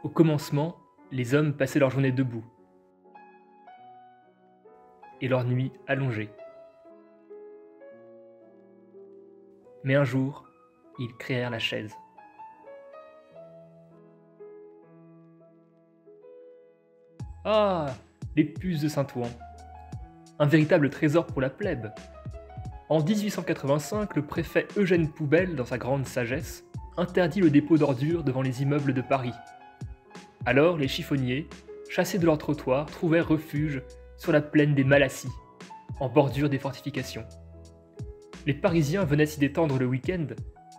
Au commencement, les hommes passaient leur journée debout et leur nuit allongée. Mais un jour, ils créèrent la chaise. Ah, les puces de Saint-Ouen! Un véritable trésor pour la plèbe. En 1885, le préfet Eugène Poubelle, dans sa grande sagesse, interdit le dépôt d'ordures devant les immeubles de Paris. Alors les chiffonniers, chassés de leur trottoir, trouvèrent refuge sur la plaine des Malassis, en bordure des fortifications. Les Parisiens venaient s'y détendre le week-end,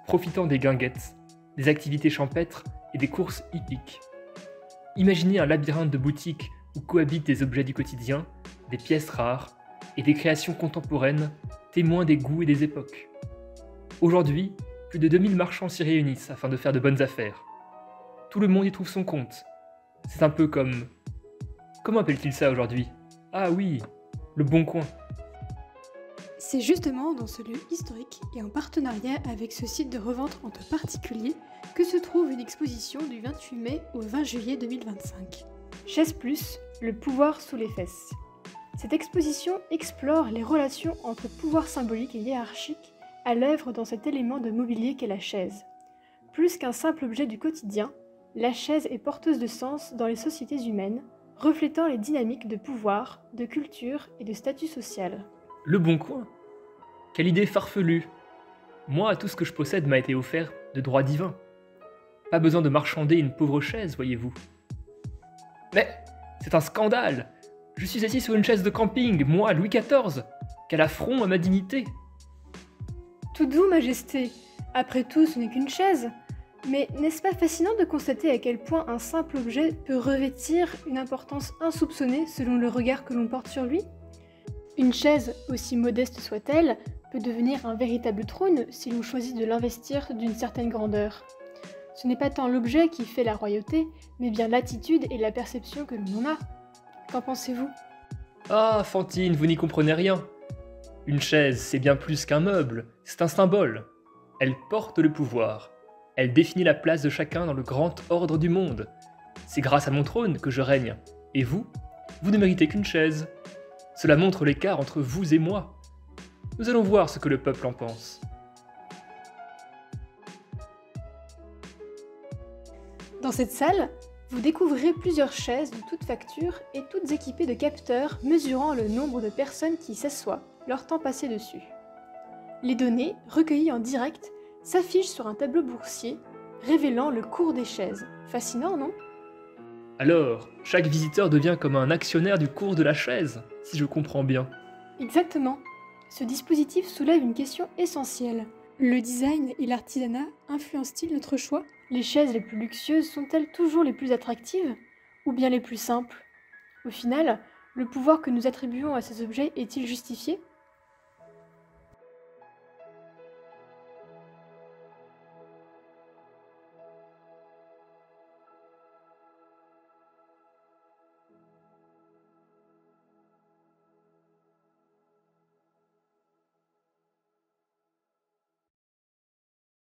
profitant des guinguettes, des activités champêtres et des courses hippiques. Imaginez un labyrinthe de boutiques où cohabitent des objets du quotidien, des pièces rares et des créations contemporaines, témoins des goûts et des époques. Aujourd'hui, plus de 2000 marchands s'y réunissent afin de faire de bonnes affaires. Tout le monde y trouve son compte. C'est un peu comme... Comment appelle-t-il ça aujourd'hui? Ah oui, le Bon Coin. C'est justement dans ce lieu historique et en partenariat avec ce site de revente entre particuliers que se trouve une exposition du 28 mai au 20 juillet 2025. Chaise Plus, le pouvoir sous les fesses. Cette exposition explore les relations entre pouvoir symbolique et hiérarchique à l'œuvre dans cet élément de mobilier qu'est la chaise. Plus qu'un simple objet du quotidien, la chaise est porteuse de sens dans les sociétés humaines, reflétant les dynamiques de pouvoir, de culture et de statut social. Le Bon Coin? Quelle idée farfelue! Moi, tout ce que je possède m'a été offert de droit divin. Pas besoin de marchander une pauvre chaise, voyez-vous. Mais c'est un scandale! Je suis assis sur une chaise de camping, moi, Louis XIV! Quel affront à ma dignité! Tout doux, Majesté. Après tout, ce n'est qu'une chaise. Mais n'est-ce pas fascinant de constater à quel point un simple objet peut revêtir une importance insoupçonnée selon le regard que l'on porte sur lui? Une chaise, aussi modeste soit-elle, peut devenir un véritable trône si l'on choisit de l'investir d'une certaine grandeur. Ce n'est pas tant l'objet qui fait la royauté, mais bien l'attitude et la perception que l'on en a. Qu'en pensez-vous? Ah, Fantine, vous n'y comprenez rien. Une chaise, c'est bien plus qu'un meuble, c'est un symbole. Elle porte le pouvoir. Elle définit la place de chacun dans le grand ordre du monde. C'est grâce à mon trône que je règne. Et vous, vous ne méritez qu'une chaise. Cela montre l'écart entre vous et moi. Nous allons voir ce que le peuple en pense. Dans cette salle, vous découvrirez plusieurs chaises de toutes factures et toutes équipées de capteurs mesurant le nombre de personnes qui s'assoient, leur temps passé dessus. Les données, recueillies en direct, s'affichent sur un tableau boursier, révélant le cours des chaises. Fascinant, non? Alors, chaque visiteur devient comme un actionnaire du cours de la chaise, si je comprends bien. Exactement. Ce dispositif soulève une question essentielle. Le design et l'artisanat influencent-ils notre choix? Les chaises les plus luxueuses sont-elles toujours les plus attractives? Ou bien les plus simples? Au final, le pouvoir que nous attribuons à ces objets est-il justifié?